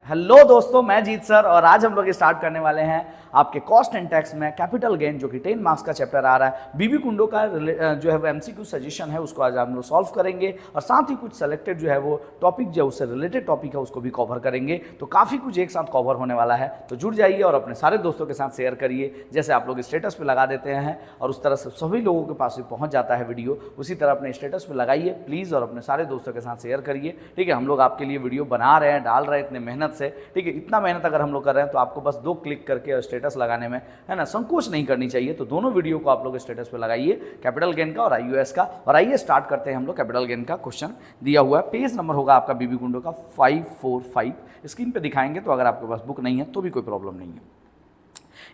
Hello दोस्तों, मैं जीत sir और आज हम लोग स्टार्ट करने वाले हैं आपके कॉस्ट एंड टैक्स में कैपिटल गेन, जो कि 10 मार्क्स का चैप्टर आ रहा है। बीबी कुंडो का जो है वो एमसीक्यू सजेशन है, उसको आज हम लोग सॉल्व करेंगे और साथ ही कुछ सेलेक्टेड जो है वो टॉपिक जो उससे रिलेटेड टॉपिक है उसको भी कवर करेंगे। तो काफ़ी कुछ एक साथ कवर होने वाला है, तो जुड़ जाइए और अपने सारे दोस्तों के साथ शेयर करिए। जैसे आप लोग स्टेटस पे लगा देते हैं और उस तरह से सभी लोगों के पास भी पहुंच जाता है वीडियो, उसी तरह अपने स्टेटस पे लगाइए प्लीज़ और अपने सारे दोस्तों के साथ शेयर करिए। ठीक है, हम लोग आपके लिए वीडियो बना रहे हैं, डाल रहे हैं इतने मेहनत से। ठीक है, इतना मेहनत अगर हम लोग कर रहे हैं तो आपको बस 2 क्लिक करके स्टेटस लगाने में है ना संकोच नहीं करनी चाहिए। तो दोनों वीडियो को आप लोग स्टेटस पे लगाइए, कैपिटल गेन का और आईयूएस का। और आइए स्टार्ट करते हैं हम लोग। कैपिटल गेन का क्वेश्चन दिया हुआ है, पेज नंबर होगा आपका बीबी कुंडो का 545। स्क्रीन पे दिखाएंगे, तो अगर आपके पास बुक नहीं है तो भी कोई प्रॉब्लम नहीं है।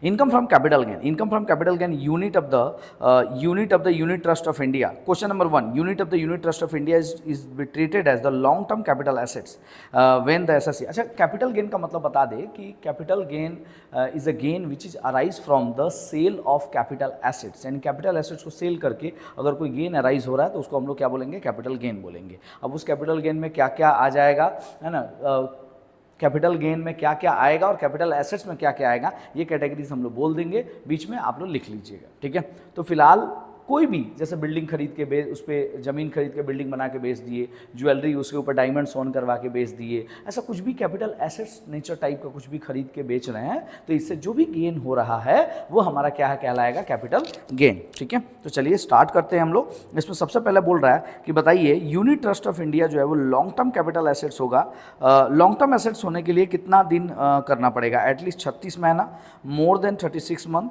Income from capital gain. Income from capital gain, unit of the unit trust of India. Question number 1. Unit of the unit trust of India is be treated as the long term capital assets when the SSC. अच्छा, capital gain का मतलब बता दे कि capital gain is a gain which is arise from the sale of capital assets. यानी capital assets को cell करके अगर कोई गेन अराइज हो रहा है तो उसको हम लोग क्या बोलेंगे, कैपिटल गेन बोलेंगे। अब उस कैपिटल गेन में क्या क्या आ जाएगा, है ना, कैपिटल गेन में क्या क्या आएगा और कैपिटल एसेट्स में क्या क्या आएगा, ये कैटेगरीज हम लोग बोल देंगे, बीच में आप लोग लिख लीजिएगा। ठीक है, तो फिलहाल कोई भी जैसे बिल्डिंग खरीद के बेच, उस पर ज़मीन खरीद के बिल्डिंग बना के बेच दिए, ज्वेलरी उसके ऊपर डायमंड सोन करवा के बेच दिए, ऐसा कुछ भी कैपिटल एसेट्स नेचर टाइप का कुछ भी खरीद के बेच रहे हैं तो इससे जो भी गेन हो रहा है वो हमारा क्या है, कहलाएगा कैपिटल गेन। ठीक है, तो चलिए स्टार्ट करते हैं हम लोग। इसमें सबसे पहले बोल रहा है कि बताइए यूनिट ट्रस्ट ऑफ इंडिया जो है वो लॉन्ग टर्म कैपिटल एसेट्स होगा। लॉन्ग टर्म एसेट्स होने के लिए कितना दिन करना पड़ेगा, एटलीस्ट 36 महीना, more than 36 month,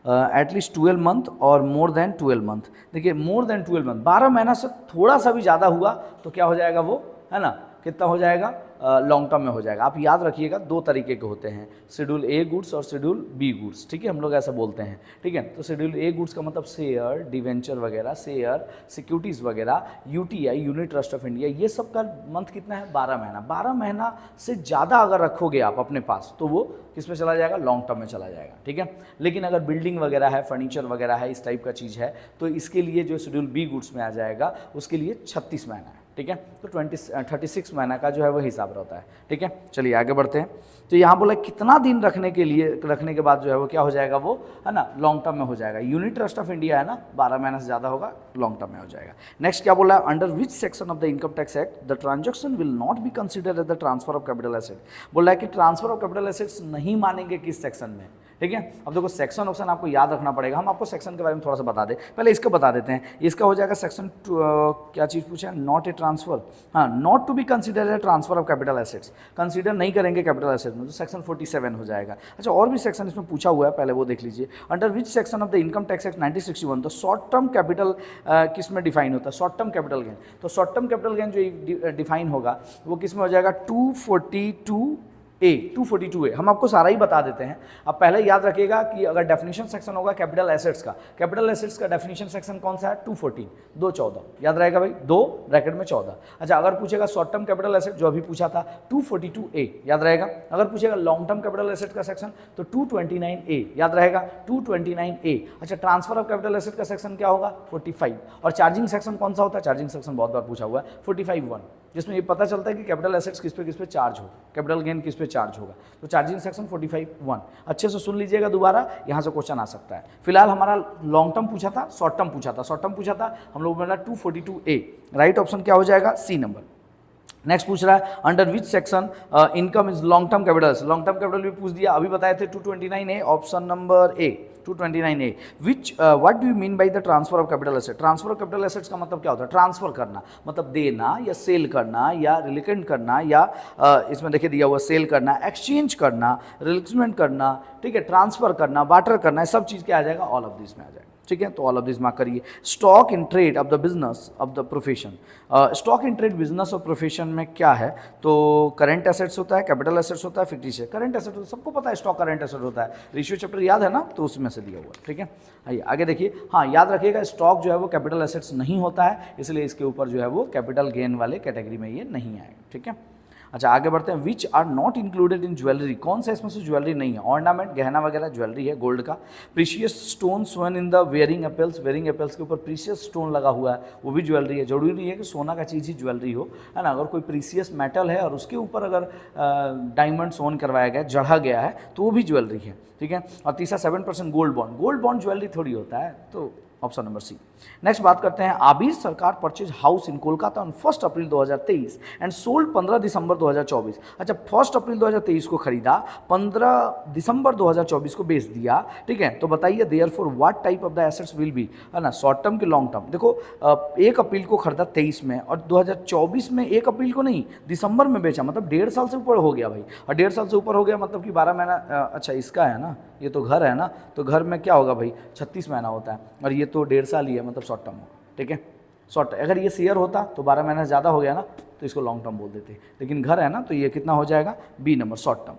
at least 12 month और मोर देन 12 मंथ। देखिए मोर देन 12 मंथ, 12 महीना से थोड़ा सा भी ज़्यादा हुआ तो क्या हो जाएगा वो, है ना, कितना हो जाएगा, लॉन्ग टर्म में हो जाएगा। आप याद रखिएगा 2 तरीके के होते हैं, शेड्यूल ए गुड्स और शेड्यूल बी गुड्स। ठीक है, हम लोग ऐसा बोलते हैं। ठीक है, तो शेड्यूल ए गुड्स का मतलब शेयर, डिवेंचर वगैरह, शेयर, सिक्योरिटीज़ वगैरह, UTI, unit trust of India, ये सब का मंथ कितना है, 12 महीना। 12 महीना से ज़्यादा अगर रखोगे आप अपने पास तो वो किस में चला जाएगा, लॉन्ग टर्म में चला जाएगा। ठीक है, लेकिन अगर बिल्डिंग वगैरह है, फर्नीचर वगैरह है, इस टाइप का चीज़ है तो इसके लिए जो शेड्यूल बी गुड्स में आ जाएगा उसके लिए 36 महीना है। ठीक है, तो 36 महीना का जो है वो हिसाब रहता है। ठीक है, चलिए आगे बढ़ते हैं। तो यहाँ बोला कितना दिन रखने के बाद जो है वो क्या हो जाएगा, वो है ना लॉन्ग टर्म में हो जाएगा। यूनिट ट्रस्ट ऑफ इंडिया है ना, 12 महीना से ज़्यादा होगा, लॉन्ग टर्म में हो जाएगा। नेक्स्ट क्या बोला है, under which section of the income tax act the transaction will not be considered as the transfer of capital asset. बोला है कि ट्रांसफर ऑफ कैपिटल एसेट्स नहीं मानेंगे किस सेक्शन में। ठीक है, अब देखो सेक्शन ऑप्शन आपको याद रखना पड़ेगा। हम आपको सेक्शन के बारे में थोड़ा सा बता दें, पहले इसका बता देते हैं। इसका हो जाएगा सेक्शन क्या चीज़ पूछा है, नॉट ए ट्रांसफर, हाँ, not to be consider a transfer of capital assets, consider नहीं करेंगे कैपिटल एसेट्स में, तो सेक्शन 47 हो जाएगा। अच्छा, और भी सेक्शन इसमें पूछा हुआ है, पहले वो देख लीजिए। Under which section of the income tax act 1961 तो शॉर्ट टर्म कैपिटल किस में डिफाइन होता है, शॉर्ट टर्म कैपिटल गेन। तो शॉर्ट टर्म कैपिटल गेन जो डिफाइन होगा वो किस में हो जाएगा, 242A। हम आपको सारा ही बता देते हैं। अब पहले याद रखिएगा कि अगर डेफिनेशन सेक्शन होगा कैपिटल एसेट्स का डेफिनेशन सेक्शन कौन सा है, 214, 214 याद रहेगा भाई, 2 ब्रैकेट में 14। अच्छा, अगर पूछेगा शॉर्ट टर्म कैपिटल एसेट जो अभी पूछा था 242A याद रहेगा। अगर पूछेगा लॉन्ग टर्म कैपिटल एसेट का सेक्शन तो 229A याद रहेगा, 229A। अच्छा, ट्रांसफर ऑफ कैपिटल एसेट का सेक्शन क्या होगा, 45। और चार्जिंग सेक्शन कौन सा होता है, चार्जिंग सेक्शन बहुत बार पूछा हुआ है, 45(1), जिसमें ये पता चलता है कि कैपिटल एसेट्स किस पे चार्ज हो, कैपिटल गेन किस पे चार्ज होगा। तो चार्जिंग सेक्शन 45(1) अच्छे से सुन लीजिएगा, दोबारा यहाँ से क्वेश्चन आ सकता है। फिलहाल हमारा लॉन्ग टर्म पूछा था, शॉर्ट टर्म पूछा था, हम लोग बोला 242A। राइट ऑप्शन क्या हो जाएगा, सी नंबर। नेक्स्ट पूछ रहा है under which section income is long term capital. Long term capital भी पूछ दिया, अभी बताए थे 229A, option number A 229A। Which what do you mean by the transfer of capital asset. Transfer of capital assets का मतलब क्या होता है, ट्रांसफर करना मतलब देना या सेल करना या रिलिकेंट करना या इसमें देखिए दिया हुआ सेल करना, एक्सचेंज करना, रिलिक्समेंट करना, ठीक है, ट्रांसफर करना, बार्टर करना, सब चीज़ क्या आ जाएगा, ऑल ऑफ दिस में आ जाएगा। ठीक है, तो ऑल ऑफ दिस मार्क करिए। Stock in trade off the business of the profession. Stock in trade business और प्रोफेशन में क्या है, तो करंट एसेट्स होता है, कैपिटल एसेट्स होता है, फिक्टिशियस। करंट एसेट सबको पता है, स्टॉक करंट एसेट होता है, रेशियो चैप्टर याद है ना, तो उसमें से दिया हुआ। ठीक है, आइए आगे देखिए। हाँ, याद रखिएगा स्टॉक जो है वो कैपिटल एसेट्स नहीं होता है, इसलिए इसके ऊपर जो है वो कैपिटल गेन वाले कैटेगरी में ये नहीं आएगा। ठीक है, अच्छा आगे बढ़ते हैं, which are not included in jewellery, कौन सा इसमें से ज्वेलरी नहीं है? ऑर्नामेंट, गहना वगैरह ज्वेलरी है गोल्ड का। Precious stones one in the wearing apples, wearing apples के ऊपर प्रीशियस स्टोन लगा हुआ है, वो भी ज्वेलरी है। जरूरी नहीं है कि सोना का चीज़ ही ज्वेलरी हो, है ना। अगर कोई प्रीशियस मेटल है और उसके ऊपर अगर डायमंड सोन करवाया गया, जड़ा गया है, तो वो भी ज्वेलरी है, ठीक है। और तीसरा 7% gold bond, gold bond jewellery थोड़ी होता है, तो ऑप्शन नंबर सी। नेक्स्ट बात करते हैं, आबिर सरकार purchase house in Kolkata on 1 April 2023 and sold 15 दिसंबर 2024। अच्छा 1 अप्रैल 2023 को खरीदा, 15 दिसंबर 2024 को बेच दिया, ठीक है। तो बताइए therefore what type of the assets will B, है ना, शॉर्ट टर्म की लॉन्ग टर्म। देखो 1 अप्रैल को खरीदा 23 में और 2024 में 1 अप्रैल को नहीं, दिसंबर में बेचा, मतलब 1.5 साल से ऊपर हो गया भाई। और 1.5 साल से ऊपर हो गया मतलब कि 12 महीना, अच्छा इसका है ना, ये तो घर है ना, तो घर में क्या होगा भाई, 36 महीना होता है, और ये तो 1.5 साल ही है, मतलब शॉर्ट टर्म होगा, ठीक है। शॉर्ट, अगर ये शेयर होता तो 12 महीना ज़्यादा हो गया ना, तो इसको लॉन्ग टर्म बोल देते, लेकिन घर है ना, तो ये कितना हो जाएगा, B number, short term.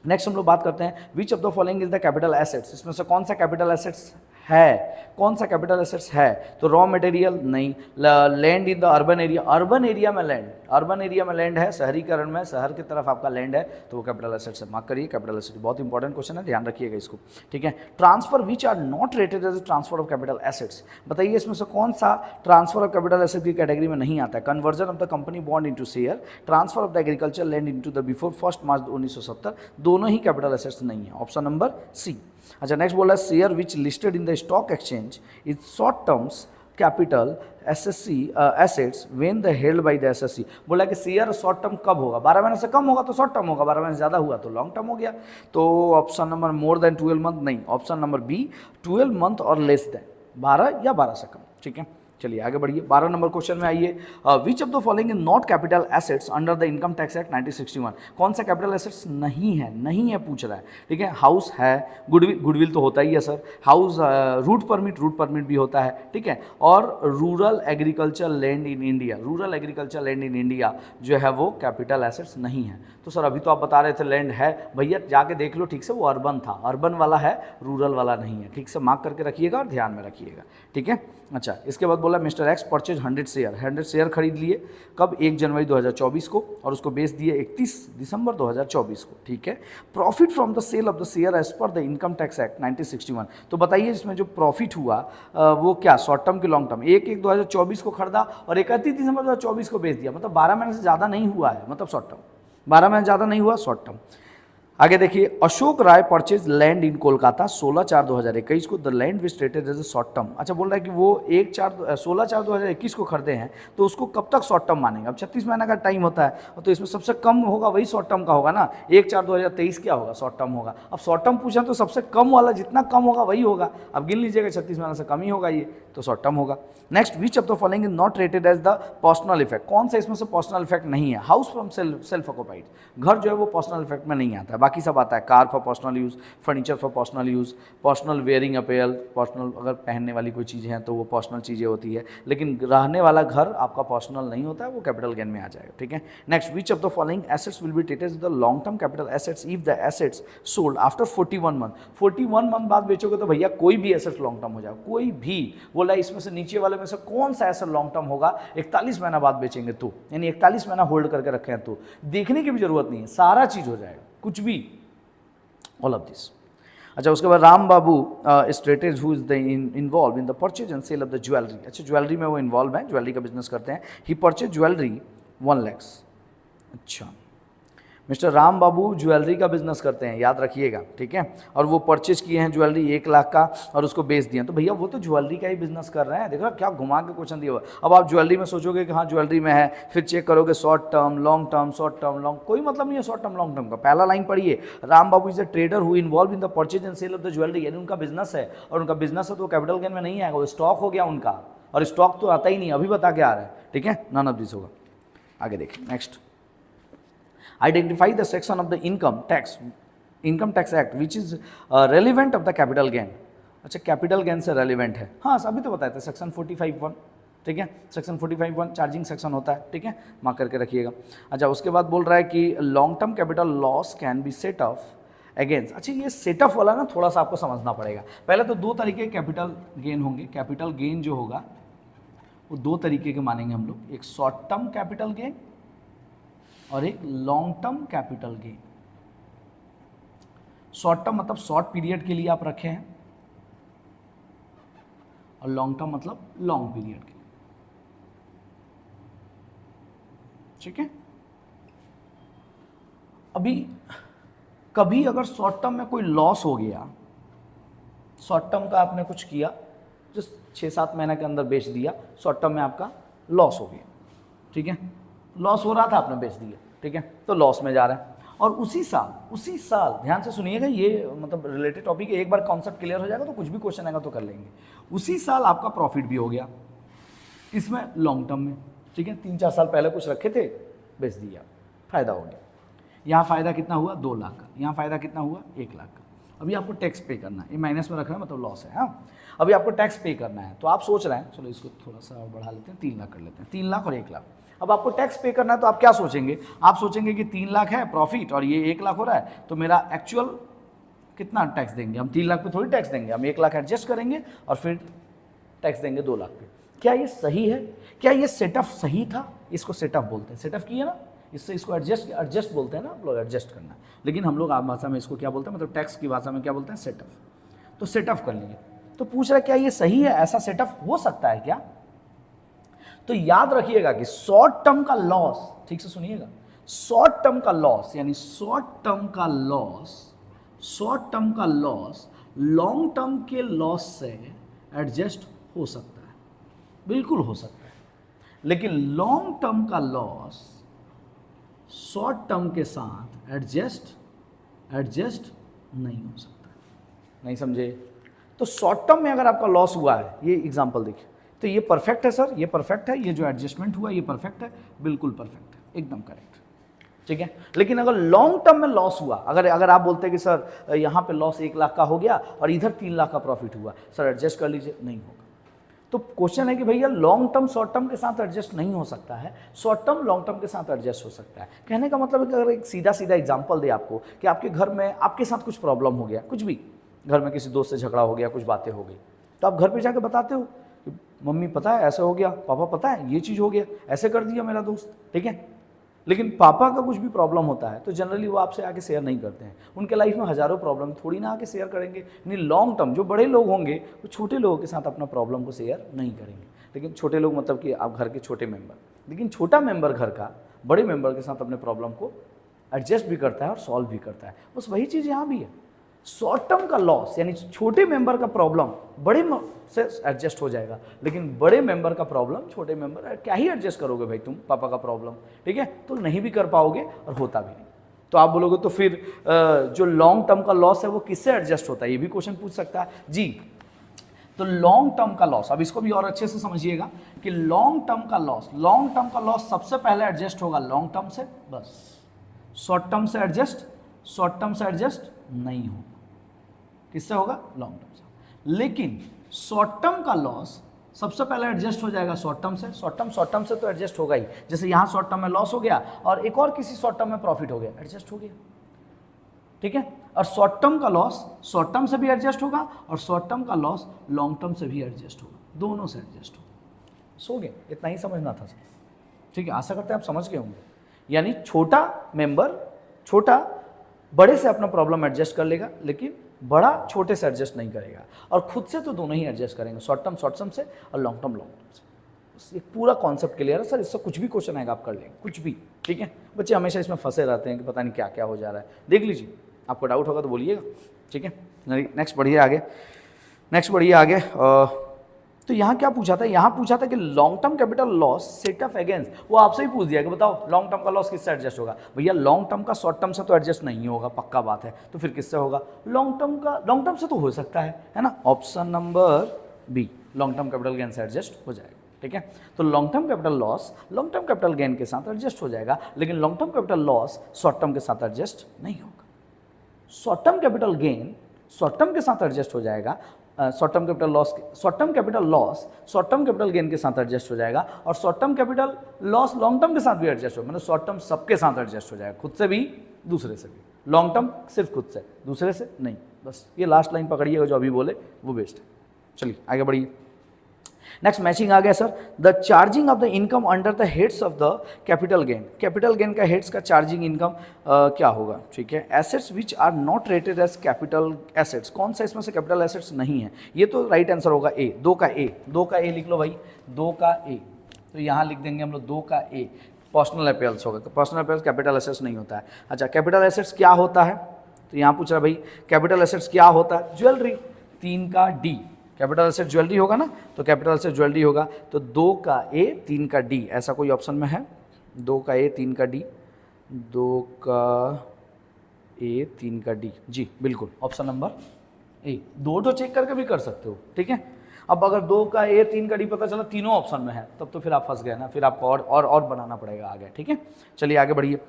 Next हम लोग बात करते हैं, which of the following is the capital assets, इसमें से कौन सा कैपिटल एसेट्स है, कौन सा कैपिटल एसेट्स है? तो रॉ मटेरियल नहीं, land in the urban area, urban area में लैंड, अर्बन एरिया में लैंड है, शहरीकरण में शहर की तरफ आपका लैंड है, तो वो कैपिटल एसेट्स है। मार्क करिए कैपिटल एसेट, बहुत इंपॉर्टेंट क्वेश्चन है, ध्यान रखिएगा इसको, ठीक है। Transfer which are not rated as transfer of capital assets, बताइए इसमें से कौन सा ट्रांसफर ऑफ कैपिटल एसेट की कैटेगरी में नहीं आता है? Conversion of the company bond into share, transfer of the agriculture land into the before 1 March 1970, दोनों ही कैपिटल एसेट्स नहीं है, ऑप्शन नंबर सी। अच्छा नेक्स्ट बोला, share which listed in the stock exchange is short terms capital SSC assets when the held by the assessee, बोला कि share short term कब होगा, 12 महीने से कम होगा तो शॉर्ट टर्म होगा, 12 महीने से ज़्यादा हुआ तो लॉन्ग टर्म हो गया। तो option number more than 12 month नहीं, ऑप्शन नंबर बी 12 मंथ और लेस देन, 12 या 12 से कम, ठीक है। चलिए आगे बढ़िए, 12 नंबर क्वेश्चन में आइए, विच of the following is not capital assets under the income tax act 1961, कौन सा कैपिटल एसेट्स नहीं है, नहीं है पूछ रहा है, ठीक है। हाउस है, गुडविल, गुडविल तो होता ही है सर, हाउस, रूट परमिट भी होता है, ठीक है। और rural agriculture land in India, rural agriculture land in India जो है वो कैपिटल एसेट्स नहीं है। तो सर अभी तो आप बता रहे थे लैंड है, भैया जाके देख लो ठीक से, वो अर्बन था, अर्बन वाला है, रूरल वाला नहीं है, ठीक से मार्क करके रखिएगा और ध्यान में रखिएगा, ठीक है। अच्छा इसके बाद बोला mister x purchase 100 share, 100 share खरीद लिए कब, 1 जनवरी 2024 को, और उसको बेच दिए 31 दिसंबर 2024 को, ठीक है। Profit from the sale of the share as per the income tax act 1961, तो बताइए इसमें जो प्रॉफिट हुआ वो क्या, शॉर्ट टर्म की लॉन्ग टर्म, 1/1/2024 को खरीदा और 31 दिसंबर 2024 को बेच दिया, मतलब 12 महीने से ज़्यादा नहीं हुआ है, मतलब शॉर्ट टर्म, 12 महीने ज़्यादा नहीं हुआ, शॉर्ट टर्म। आगे देखिए, Ashok Rai purchase land in Kolkata 16/4/2021 को, the land which rated as a short term. अच्छा बोल रहा है कि वो 16/4/2021 को खरीदे हैं, तो उसको कब तक शॉर्ट टर्म मानेंगे? अब 36 महीने का टाइम होता है, तो इसमें सबसे कम होगा वही शॉर्ट टर्म का होगा ना, 1/4/2023 क्या होगा, शॉर्ट टर्म होगा। अब शॉर्ट टर्म पूछा तो सबसे कम वाला जितना कम होगा वही होगा, अब गिन लीजिएगा 36 महीने से कम ही होगा ये, तो शॉर्ट टर्म होगा। Next, which of the following is not rated as the personal effect, कौन सा इसमें से पर्सनल इफेक्ट नहीं है? हाउस फ्रॉम सेल्फ ऑक्युपाइड, घर जो है वो पर्सनल इफेक्ट में नहीं आता है, बाकी सब आता है, car for personal use, furniture for personal use, personal wearing apparel, personal अगर पहनने वाली कोई चीज़ें हैं तो वो पर्सनल चीज़ें होती है, लेकिन रहने वाला घर आपका पर्सनल नहीं होता है, वो कैपिटल गेन में आ जाएगा, ठीक है। Next, which of the following assets will be treated as the long term capital assets if the assets sold after 41 month, 41 month बाद बेचोगे तो भैया कोई भी एसेट लॉन्ग टर्म हो जाएगा, कोई भी। बोला इसमें से नीचे वाले में से कौन सा एसेट लॉन्ग टर्म होगा, 41 महीना बाद बेचेंगे तो, यानी 41 महीना होल्ड करके रखे हैं तो देखने की भी जरूरत नहीं है, सारा चीज हो जाएगा, कुछ भी, ऑल ऑफ दिस। अच्छा उसके बाद राम बाबू स्ट्रेटेज who is the involve in the purchase and sale of the jewellery, अच्छा ज्वेलरी में वो इन्वॉल्व है, ज्वेलरी का बिजनेस करते हैं, ही परचेज ज्वेलरी 1 लाख। अच्छा मिस्टर राम बाबू ज्वेलरी का बिजनेस करते हैं, याद रखिएगा, ठीक है। और वो परचेज किए हैं ज्वेलरी 1 लाख का और उसको बेच दिए, तो भैया वो तो ज्वेलरी का ही बिजनेस कर रहे हैं। देखो क्या घुमा के क्वेश्चन दिया हुआ। अब आप ज्वेलरी में सोचोगे कि हाँ ज्वेलरी में है, फिर चेक करोगे short term, long term, short term, long, कोई मतलब नहीं है शॉर्ट टर्म लॉन्ग टर्म का। पहला लाइन पढ़िए, Ram Babu is the trader who involve in the purchase and sale of the jewellery, यानी उनका बिजनेस है, और उनका बिजनेस है तो कैपिटल गेन में नहीं आएगा, वो स्टॉक हो गया उनका, और स्टॉक तो आता ही नहीं, अभी बता के आ रहा है, ठीक है, नन ऑफ दिस होगा। आगे देखिए next, identify the section of the income tax act which is relevant of the capital gain। अच्छा कैपिटल गेन से रेलिवेंट है, हाँ अभी तो बताए थे, सेक्शन 45(1), ठीक है, सेक्शन 45(1) चार्जिंग सेक्शन होता है, ठीक है, मार्क करके रखिएगा। अच्छा उसके बाद बोल रहा है कि long term capital loss can be set of against. अच्छा ये सेट ऑफ वाला ना थोड़ा सा आपको समझना पड़ेगा। पहले तो 2 तरीके कैपिटल गेन होंगे, कैपिटल गेन जो होगा वो 2 तरीके के मानेंगे हम लोग, एक शॉर्ट टर्म कैपिटल गेन और एक long term capital gain. Short term मतलब शॉर्ट पीरियड के लिए आप रखे हैं, और लॉन्ग टर्म मतलब लॉन्ग पीरियड के लिए। ठीक है। अभी कभी अगर शॉर्ट टर्म में कोई लॉस हो गया, शॉर्ट टर्म का आपने कुछ किया जो 6-7 महीने के अंदर बेच दिया, शॉर्ट टर्म में आपका लॉस हो गया, ठीक है, लॉस हो रहा था आपने बेच दिया, ठीक है, तो लॉस में जा रहा है। और उसी साल ध्यान से सुनिएगा, ये मतलब रिलेटेड टॉपिक है, एक बार कॉन्सेप्ट क्लियर हो जाएगा तो कुछ भी क्वेश्चन आएगा तो कर लेंगे। उसी साल आपका प्रॉफिट भी हो गया, इसमें लॉन्ग टर्म में, ठीक है, 3-4 साल पहले कुछ रखे थे, बेच दिया, फायदा हो गया। यहाँ फायदा कितना हुआ? 2 लाख का। यहाँ फायदा कितना हुआ? 1 लाख का। अभी आपको टैक्स पे करना है, ये माइनस में रख रहे हैं मतलब लॉस है। हाँ, अभी आपको टैक्स पे करना है, तो आप सोच रहे हैं चलो इसको थोड़ा सा और बढ़ा लेते हैं, 3 लाख कर लेते हैं, 3 लाख और 1 लाख। अब आपको टैक्स पे करना है तो आप क्या सोचेंगे? आप सोचेंगे कि 3 लाख है प्रॉफिट और ये 1 लाख हो रहा है, तो मेरा एक्चुअल कितना टैक्स देंगे? हम 3 लाख पे थोड़ी टैक्स देंगे, हम 1 लाख एडजस्ट करेंगे और फिर टैक्स देंगे 2 लाख पे। क्या ये सही है? क्या ये सेटअप सही था? इसको सेटअप बोलते हैं, सेटअप किए ना, इससे इसको एडजस्ट बोलते हैं ना, आप लोग एडजस्ट करना। लेकिन हम लोग आम भाषा में इसको क्या बोलते हैं, मतलब टैक्स की भाषा में क्या बोलते हैं? सेटअप। तो सेटअप कर लिए। तो पूछ रहा है क्या ये सही है, ऐसा सेटअप हो सकता है क्या? तो याद रखिएगा कि शॉर्ट टर्म का लॉस, ठीक से सुनिएगा, शॉर्ट टर्म का लॉस यानी शॉर्ट टर्म का लॉस लॉन्ग टर्म के लॉस से एडजस्ट हो सकता है, बिल्कुल हो सकता है। लेकिन लॉन्ग टर्म का लॉस शॉर्ट टर्म के साथ एडजस्ट नहीं हो सकता। नहीं समझे? तो शॉर्ट टर्म में अगर आपका लॉस हुआ है, ये एग्जांपल देखिए, तो ये परफेक्ट है सर, ये परफेक्ट है, ये जो एडजस्टमेंट हुआ ये परफेक्ट है, बिल्कुल परफेक्ट है, एकदम करेक्ट, ठीक है। लेकिन अगर लॉन्ग टर्म में लॉस हुआ, अगर आप बोलते हैं कि सर यहाँ पे लॉस 1 लाख का हो गया और इधर 3 लाख का प्रॉफिट हुआ, सर एडजस्ट कर लीजिए, नहीं होगा। तो क्वेश्चन है कि भैया लॉन्ग टर्म शॉर्ट टर्म के साथ एडजस्ट नहीं हो सकता है, शॉर्ट टर्म लॉन्ग टर्म के साथ एडजस्ट हो सकता है। कहने का मतलब है कि अगर एक सीधा एग्जांपल दे आपको कि आपके घर में आपके साथ कुछ प्रॉब्लम हो गया, कुछ भी, घर में किसी दोस्त से झगड़ा हो गया, कुछ बातें हो गई, तो आप घर पे जाकर बताते हो, मम्मी पता है ऐसे हो गया, पापा पता है ये चीज़ हो गया, ऐसे कर दिया मेरा दोस्त, ठीक है। लेकिन पापा का कुछ भी प्रॉब्लम होता है तो जनरली वो आपसे आके शेयर नहीं करते हैं, उनके लाइफ में हज़ारों प्रॉब्लम, थोड़ी ना आके शेयर करेंगे। नहीं, लॉन्ग टर्म जो बड़े लोग होंगे वो छोटे लोगों के साथ अपना प्रॉब्लम को शेयर नहीं करेंगे। लेकिन छोटे लोग मतलब कि आप घर के छोटे मेंबर, लेकिन छोटा मेंबर घर का बड़े मेंबर के साथ अपने प्रॉब्लम को एडजस्ट भी करता है और सॉल्व भी करता है। बस वही चीज़ यहाँ भी है। शॉर्ट टर्म का लॉस यानी छोटे मेंबर का प्रॉब्लम बड़े से एडजस्ट हो जाएगा, लेकिन बड़े मेंबर का प्रॉब्लम छोटे मेंबर क्या ही एडजस्ट करोगे भाई तुम, पापा का प्रॉब्लम, ठीक है, तो नहीं भी कर पाओगे और होता भी नहीं। तो आप बोलोगे तो फिर जो लॉन्ग टर्म का लॉस है वो किससे एडजस्ट होता है, ये भी क्वेश्चन पूछ सकता है जी। तो लॉन्ग टर्म का लॉस, अब इसको भी और अच्छे से समझिएगा कि लॉन्ग टर्म का लॉस सबसे पहले एडजस्ट होगा लॉन्ग टर्म से, बस। शॉर्ट टर्म से एडजस्ट नहीं होगा। किससे होगा? लॉन्ग टर्म से। लेकिन शॉर्ट टर्म का लॉस सबसे पहले एडजस्ट हो जाएगा शॉर्ट टर्म से। शॉर्ट टर्म से तो एडजस्ट होगा ही, जैसे यहाँ शॉर्ट टर्म में लॉस हो गया और एक और किसी शॉर्ट टर्म में प्रॉफिट हो गया, एडजस्ट हो गया, ठीक है। और शॉर्ट टर्म का लॉस शॉर्ट टर्म से भी एडजस्ट होगा और शॉर्ट टर्म का लॉस लॉन्ग टर्म से भी एडजस्ट होगा, दोनों से एडजस्ट होगा। सो गए, इतना ही समझना था सर, ठीक है। आशा करते हैं आप समझ गए होंगे। यानी छोटा मेंबर बड़े से अपना प्रॉब्लम एडजस्ट कर लेगा, लेकिन बड़ा छोटे से एडजस्ट नहीं करेगा, और खुद से तो दोनों ही एडजस्ट करेंगे, शॉर्ट टर्म से और लॉन्ग टर्म से। बस एक पूरा कॉन्सेप्ट क्लियर है सर, इससे कुछ भी क्वेश्चन आएगा आप कर लेंगे, कुछ भी, ठीक है। बच्चे हमेशा इसमें फंसे रहते हैं कि पता नहीं क्या क्या हो जा रहा है, देख लीजिए, आपको डाउट होगा तो बोलिएगा, ठीक है। नेक्स्ट बढ़िए आगे। तो यहाँ क्या पूछा था? यहाँ पूछा था कि long term capital loss set of against, वो आपसे ही पूछ दिया कि बताओ लॉन्ग टर्म का लॉस किससे एडजस्ट होगा। भैया लॉन्ग टर्म का शॉर्ट टर्म से तो एडजस्ट नहीं होगा, पक्का बात है, तो फिर किससे होगा? लॉन्ग टर्म से तो हो सकता है ना। Option number B, long term capital gain से एडजस्ट हो जाएगा, ठीक है। तो long term capital loss long term capital gain के साथ एडजस्ट हो जाएगा, लेकिन long term capital loss short term के साथ एडजस्ट नहीं होगा। Short term capital gain short term के साथ एडजस्ट हो जाएगा, short term capital loss short term capital gain के साथ एडजस्ट हो जाएगा, और short term capital loss long term के साथ भी एडजस्ट होगा, मतलब शॉर्ट टर्म सबके साथ एडजस्ट हो जाएगा, खुद से भी दूसरे से भी। लॉन्ग टर्म सिर्फ खुद से, दूसरे से नहीं। बस ये लास्ट लाइन पकड़िएगा जो अभी बोले, वो बेस्ट है। चलिए आगे बढ़िए। नेक्स्ट मैचिंग आ गया sir. The charging of the income under the heads of the capital gain, capital gain का हेड्स का चार्जिंग इनकम क्या होगा, ठीक है। Assets which are not rated as capital assets, कौन सा इसमें से कैपिटल एसेट्स नहीं है, ये तो राइट आंसर होगा ए, 2 का ए, 2 का ए लिख लो भाई, 2 का ए, तो यहाँ लिख देंगे हम लोग 2 का ए, पर्सनल अपेयर्स होगा, पर्सनल अपेयर्स कैपिटल एसेट्स नहीं होता है। अच्छा कैपिटल एसेट्स क्या होता है, तो यहाँ पूछ रहा है भाई कैपिटल एसेट्स क्या होता है, ज्वेलरी, 3 का डी, कैपिटल एसेट ज्वेलरी होगा ना, तो कैपिटल एसेट ज्वेलरी होगा, तो 2 का ए 3 का डी, ऐसा कोई ऑप्शन में है, 2 का ए 3 का डी, 2 का ए 3 का डी, जी बिल्कुल ऑप्शन नंबर ए, 2 चेक करके भी कर सकते हो, ठीक है। अब अगर 2 का ए 3 का डी पता चला तीनों ऑप्शन में है, तब तो फिर आप फंस गए ना, फिर आपको और बनाना पड़ेगा आगे, ठीक है। चलिए आगे बढ़िए।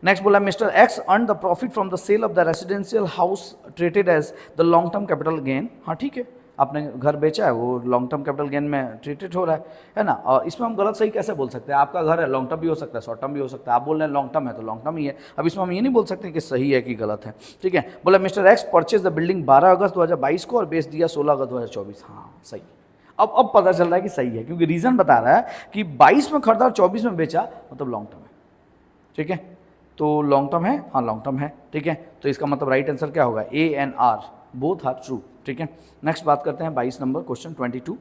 नेक्स्ट बोला mister X earn the profit from the sale of the residential house treated as the long term capital gain, हाँ ठीक है, आपने घर बेचा है, वो लॉन्ग टर्म कैपिटल गेन में ट्रीटेड हो रहा है ना। और इसमें हम गलत सही कैसे बोल सकते हैं, आपका घर है लॉन्ग टर्म भी हो सकता है शॉर्ट टर्म भी हो सकता है, आप बोल रहे हैं लॉन्ग टर्म है तो लॉन्ग टर्म ही है, अब इसमें हम ये नहीं बोल सकते कि सही है कि गलत है, ठीक है। बोला mister x purchase the building 12 अगस्त 2022 को और बेच दिया 16 अगस्त 2024, हाँ सही। अब पता चल रहा है कि सही है, क्योंकि रीजन बता रहा है कि 22 में खरीदा और 24 में बेचा, मतलब लॉन्ग टर्म है, ठीक है, तो लॉन्ग टर्म है, हाँ लॉन्ग टर्म है, ठीक है। तो इसका मतलब राइट आंसर क्या होगा, A and R both are true, ठीक है। नेक्स्ट बात करते हैं 22 नंबर क्वेश्चन 22,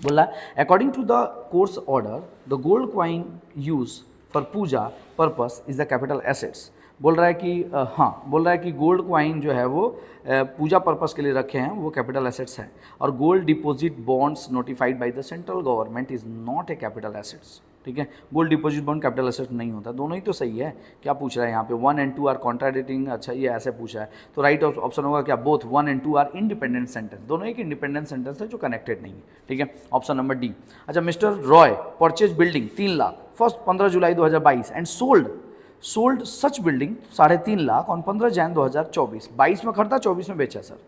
बोला according to the course order the gold coin use for puja purpose is the capital assets, बोल रहा है कि हाँ बोल रहा है कि गोल्ड क्वाइन जो है वो पूजा पर्पस के लिए रखे हैं, वो कैपिटल एसेट्स हैं, और gold deposit bonds notified by the central government is not a capital assets, ठीक है। Gold deposit bond capital asset नहीं होता, दोनों ही तो सही है। क्या पूछ रहा है यहाँ पे, 1 and 2 आर कॉन्ट्राडिक्टिंग, अच्छा ये ऐसे पूछा है, तो राइट ऑप्शन होगा क्या, both 1 and 2 are independent sentence, दोनों एक इंडिपेंडेंट सेंटेंस है जो कनेक्टेड नहीं है, ठीक है, ऑप्शन नंबर डी। अच्छा mister Roy purchase building 3 lakh first 15 July 2022 and sold such building 3.5 lakh on 15 Jain 2024, 22 में खरीदा 24 में बेचा सर,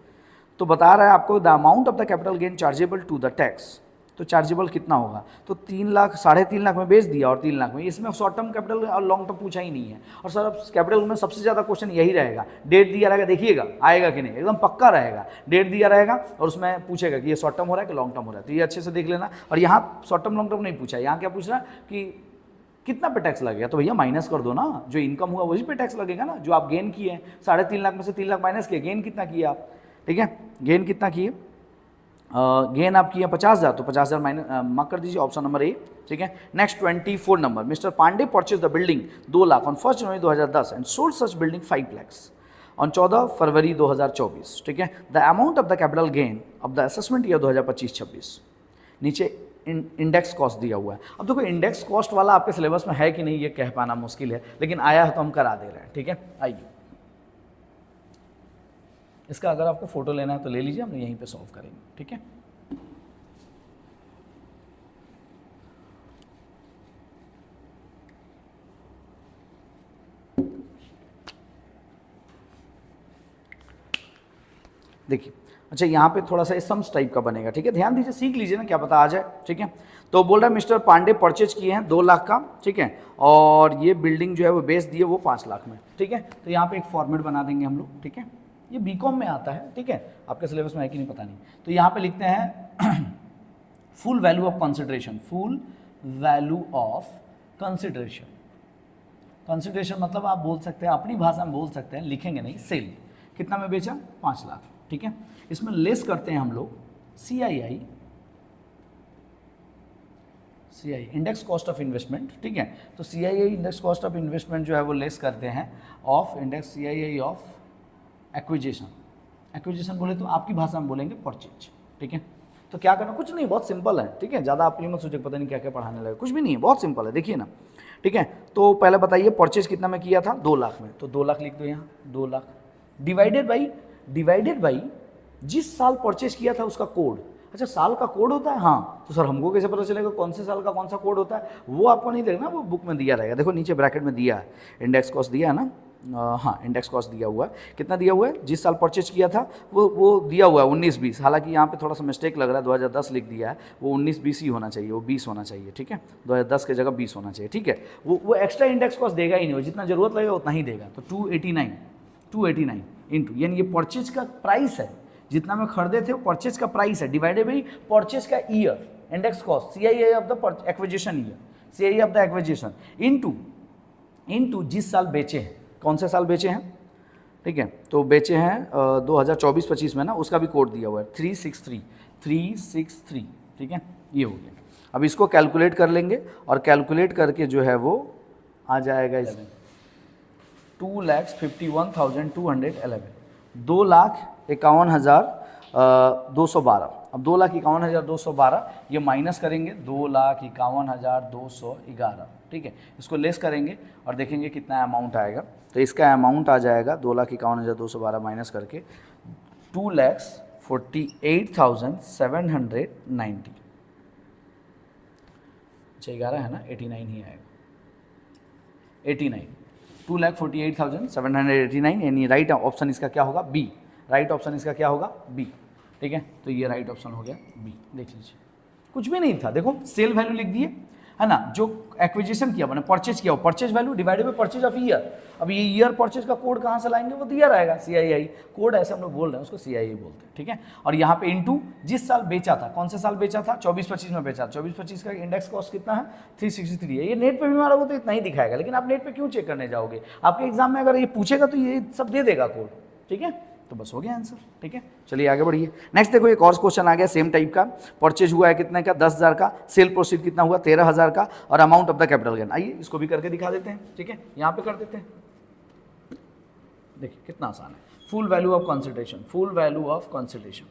तो बता रहा है आपको the amount of the capital gain chargeable to the tax, तो चार्जेबल कितना होगा, तो 3 लाख 3.5 लाख में बेच दिया और 3 लाख में, इसमें शॉर्ट टर्म कैपिटल और लॉन्ग टर्म पूछा ही नहीं है। और सर अब कैपिटल में सबसे ज़्यादा क्वेश्चन यही रहेगा, डेट दिया रहेगा, देखिएगा आएगा कि नहीं, एकदम पक्का रहेगा, डेट दिया रहेगा और उसमें पूछेगा कि ये शॉर्ट टर्म हो रहा है कि लॉन्ग टर्म हो रहा है, तो ये अच्छे से देख लेना। और यहाँ शॉर्ट टर्म लॉन्ग टर्म नहीं पूछा, यहाँ क्या पूछ रहा है कि कितना पे टैक्स लगेगा, तो भैया माइनस कर दो ना, जो इनकम हुआ वही पे टैक्स लगेगा ना, जो आप गेन किए 3.5 लाख में से 3 लाख माइनस किए, गेन कितना किए आप, ठीक है, गेन कितना किए, गेन आप किए 50,000, तो 50,000 माइनस मार्क कर दीजिए, ऑप्शन नंबर ए, ठीक है। Next 24 number, mister Pandey purchase the building 2 lakh on 1 January 2010 and sold such building 5 lakhs on 14 February 2024, ठीक है। The amount of the capital gain of the assessment year 2025-26, नीचे इंडेक्स कॉस्ट दिया हुआ है। अब देखो इंडेक्स कॉस्ट वाला आपके सिलेबस में है कि नहीं ये कह पाना मुश्किल है, लेकिन आया है तो हम करा दे रहे हैं, ठीक है। आइए इसका अगर आपको फोटो लेना है तो ले लीजिए, हम यहीं पे सॉल्व करेंगे, ठीक है। देखिए अच्छा यहाँ पे थोड़ा सा सम्स टाइप का बनेगा, ठीक है, ध्यान दीजिए, सीख लीजिए ना, क्या पता आ जाए, ठीक है। तो बोल रहा है मिस्टर पांडे परचेज किए हैं 2 लाख का, ठीक है, और ये बिल्डिंग जो है वो बेच दिए वो 5 लाख में, ठीक है। तो यहाँ पे एक फॉर्मेट बना देंगे हम लोग, ठीक है, ये बीकॉम में आता है, ठीक है, आपके सिलेबस में है कि नहीं पता नहीं। तो यहाँ पे लिखते हैं full value of consideration, full value of consideration, consideration मतलब आप बोल सकते हैं अपनी भाषा में बोल सकते हैं, लिखेंगे नहीं, सेल कितना में बेचा 5 लाख, ठीक है। इसमें लेस करते हैं हम लोग CII index cost of investment, ठीक है। तो CII index cost of investment जो है वो लेस करते हैं of index CII of acquisition, acquisition बोले तो आपकी भाषा में बोलेंगे परचेज, ठीक है। तो क्या करना, कुछ नहीं, बहुत सिंपल है, ठीक है, ज़्यादा आप ये मत सोचिए पता नहीं क्या क्या पढ़ाने लगे, कुछ भी नहीं है, बहुत सिंपल है, देखिए ना, ठीक है। तो पहले बताइए परचेज कितना में किया था, 2 लाख में, तो 2 लाख लिख दो यहाँ, 2 लाख डिवाइडेड बाई जिस साल परचेज किया था उसका कोड। अच्छा साल का कोड होता है, हाँ, तो सर हमको कैसे पता चलेगा कौन से साल का कौन सा कोड होता है, वो आपको नहीं देखना, वो बुक में दिया रहेगा, देखो नीचे ब्रैकेट में दिया है, इंडेक्स कॉस्ट दिया है ना, हाँ इंडेक्स कॉस्ट दिया हुआ है, कितना दिया हुआ है, जिस साल परचेज किया था वो दिया हुआ है 19-20, हालांकि यहाँ पे थोड़ा सा मिस्टेक लग रहा है, 2010 लिख दिया है, वो 19-20 ही होना चाहिए, वो 20 होना चाहिए, ठीक है, 2010 की जगह 20 होना चाहिए, ठीक है। वो एक्स्ट्रा इंडेक्स कॉस्ट देगा ही नहीं, वो जितना जरूरत लगेगा उतना ही देगा, तो 289 इंटू, यानी ये परचेज का प्राइस है, जितना में खरीदे थे वो परचेज का प्राइस है, डिवाइडेड बाई परचेज का year, index cost CII of the acquisition year, CII of the acquisition into जिस साल बेचे हैं, कौन से साल बेचे हैं, ठीक है, तो बेचे हैं 2024-25 में ना, उसका भी कोड दिया हुआ है 363, ठीक है, ये हो गया। अब इसको कैलकुलेट कर लेंगे और कैलकुलेट करके जो है वो आ जाएगा इसमें 2,51,211, 2,51,212। अब 2,51,212 ये माइनस करेंगे 2,51,211, ठीक है, इसको लेस करेंगे और देखेंगे कितना अमाउंट आएगा। तो इसका अमाउंट आ जाएगा 2,51,212 माइनस करके 2,48,790। अच्छा 11 है ना, 89 ही आएगा, 89, 2,48,789, यानी राइट ऑप्शन इसका क्या होगा, बी। राइट ऑप्शन इसका क्या होगा, बी, ठीक है। तो ये राइट ऑप्शन हो गया बी, देख लीजिए, कुछ भी नहीं था, देखो सेल वैल्यू लिख दिए है ना, जो एक्विजिशन किया मैंने, परचेज किया, purchase value divided by purchase of year. अब ये ईयर परचेज का कोड कहाँ से लाएंगे, वो दिया रहेगा CII कोड, ऐसे हम लोग बोल रहे हैं उसको CII बोलते हैं, ठीक है। और यहाँ पे इनटू जिस साल बेचा था, कौन से साल बेचा था, 24-25 में बेचा, 24-25 का इंडेक्स कॉस्ट कितना है, 363 है। ये नेट पे भी मारोगे तो इतना ही दिखाएगा, लेकिन आप नेट पे क्यों चेक करने जाओगे, आपके एग्जाम में अगर ये पूछेगा तो ये सब दे देगा कोड, ठीक है। तो बस हो गया आंसर, ठीक है। चलिए आगे बढ़िए। नेक्स्ट देखो एक और क्वेश्चन आ गया सेम टाइप का। परचेज हुआ है कितने का, 10,000 का, सेल प्रोसीड कितना हुआ, 13,000 का, और amount of the capital gain. आइए इसको भी करके दिखा देते हैं, ठीक है, यहाँ पे कर देते हैं। देखिए कितना आसान है, full value of consideration, full value of consideration,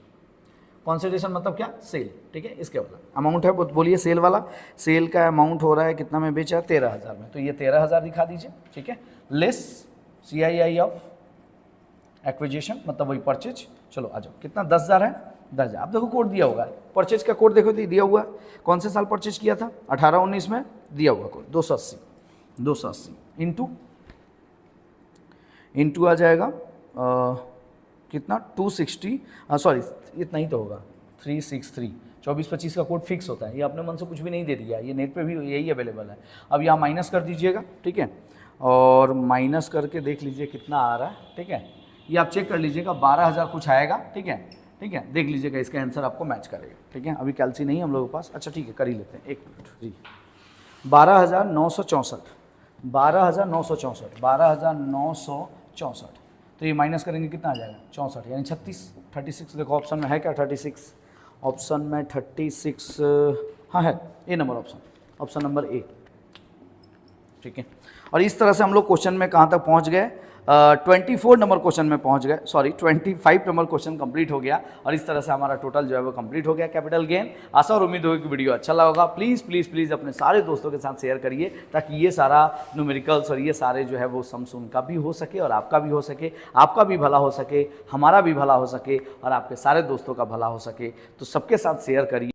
consideration मतलब क्या, सेल, ठीक है। इसके वाला अमाउंट है, बोलिए सेल वाला, सेल का अमाउंट हो रहा है कितना में बेचा, 13,000 में, तो ये 13,000 दिखा दीजिए, ठीक है, लेस CII ऑफ एक्विजिशन मतलब वही परचेज। चलो आ जाओ, कितना 10,000 है, 10,000। अब देखो कोड दिया होगा, परचेज का कोड देखो दिया हुआ, कौन से साल परचेज किया था, 18-19 में दिया हुआ कोड 280 इंटू आ जाएगा कितना 260, सॉरी इतना ही तो होगा 363। 24-25 का कोड फिक्स होता है, ये अपने मन से कुछ भी नहीं दे दिया, ये नेट पे भी यही अवेलेबल है। अब यहाँ माइनस कर दीजिएगा, ठीक है, और माइनस करके देख लीजिए कितना आ रहा है, ठीक है। ये आप चेक कर लीजिएगा, 12,000 कुछ आएगा, ठीक है, ठीक है, देख लीजिएगा इसका आंसर आपको मैच करेगा, ठीक है। अभी कैलसी नहीं है हम लोगों के पास, अच्छा ठीक है कर ही लेते हैं, एक मिनट जी। 12,964, तो ये माइनस करेंगे कितना आ जाएगा, 64 यानी 36। देखो ऑप्शन में है क्या, 36, ऑप्शन में 36 हाँ है, ए नंबर ऑप्शन नंबर ए, ठीक है। और इस तरह से हम लोग क्वेश्चन में कहाँ तक पहुँच गए, 24 नंबर क्वेश्चन में पहुंच गए, सॉरी 25 नंबर क्वेश्चन कंप्लीट हो गया। और इस तरह से हमारा टोटल जो है वो कंप्लीट हो गया कैपिटल गेन। आशा और उम्मीद होगी कि वीडियो अच्छा लगा होगा। प्लीज़ प्लीज़ प्लीज़ अपने सारे दोस्तों के साथ शेयर करिए, ताकि ये सारा न्यूमेरिकल्स और ये सारे जो है वो सम्स उनका भी हो सके और आपका भी हो सके, आपका भी भला हो सके, हमारा भी भला हो सके और आपके सारे दोस्तों का भला हो सके। तो सबके साथ शेयर करिए।